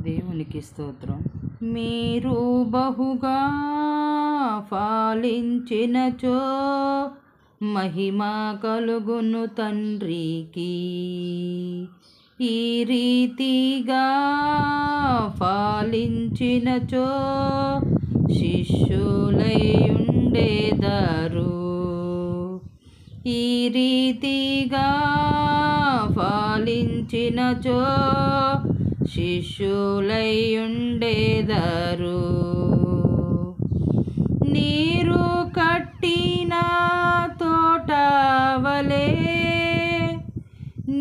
దేవునికి స్తోత్రం. మీరు బహుగా ఫలించినచో మహిమ కలుగును తండ్రికి. ఈ రీతిగా ఫలించినచో శిష్యులై ఉండేదారు. ఈ రీతిగా ఫలించినచో శిష్యులై ఉండేదారు. నీరు కట్టిన తోటవలే,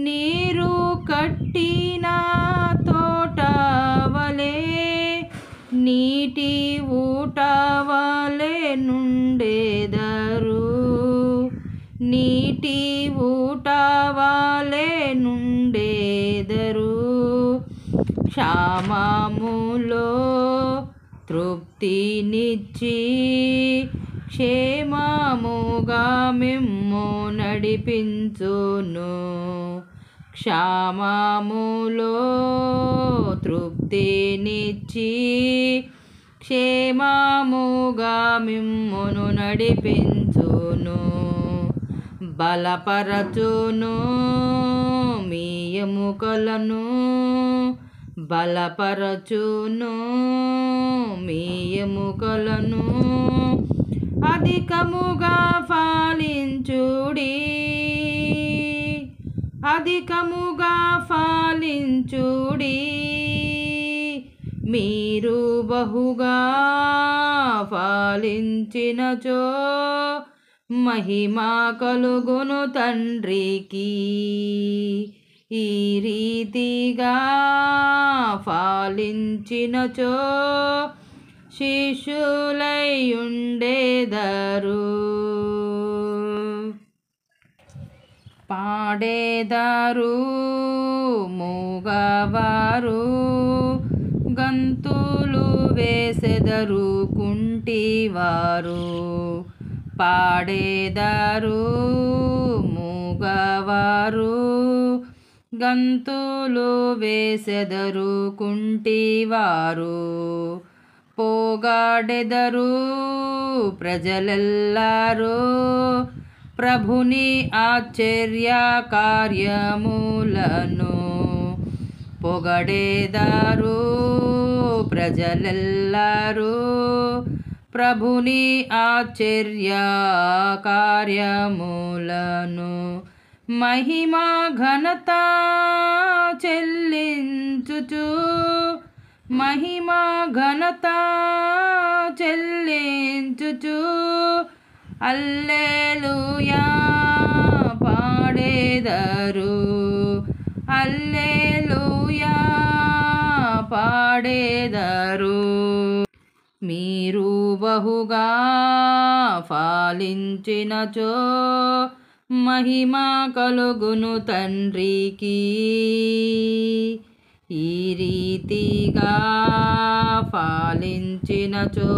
నీరు కట్టిన తోటవలే, నీటి ఊటవలే నుండేదారు. నీటి ఊటవలే నుండేదరు. క్షామములో తృప్తినిచ్చి క్షేమముగా మిమ్ము నడిపించును. క్షామములో తృప్తినిచ్చి క్షేమముగా మిమ్మును నడిపించును. బలపరచును మీ ఎముకలను, బలపరచును మీ ఎముకలను. అధికముగా ఫలించుడి, అధికముగా ఫలించుడి. మీరు బహుగా ఫలించినచో మహిమ కలుగును తండ్రికి. ఈ రీతిగా ఫలించినచో శిష్యులై ఉండేదారు. పాడేదారు మూగవారు, గంతులు వేసెదరు కుంటివారు. పాడేదారు మూగవారు, గంతులు వేసెదరు కుంటివారు. పోగాడెదరు ప్రజలెల్లారు ప్రభుని ఆశ్చర్య కార్యములను. పొగడేదారు ప్రజలెల్లారు ప్రభుని ఆశ్చర్య కార్యములను. మహిమ ఘనత చెల్లించుచు, మహిమ ఘనత చెల్లించుచు హల్లెలూయా పాడేదారు. హల్లెలూయా పాడేదారు. మీరు బహుగా ఫలించినచో మహిమ కలుగును తండ్రికి. ఈ రీతిగా ఫలించినచో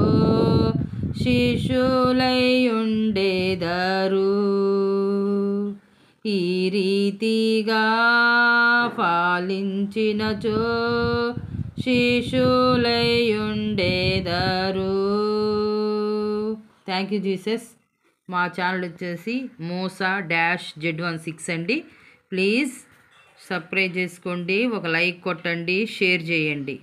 శిష్యులై ఉండేదారు. ఈ రీతిగా ఫలించినచో శిష్యులై ఉండేదారు. Thank you Jesus. మా ఛానల్ వచ్చేసి Mosa-Z16 అండి. ప్లీజ్ సబ్స్క్రైబ్ చేసుకోండి, ఒక లైక్ కొట్టండి, షేర్ చేయండి.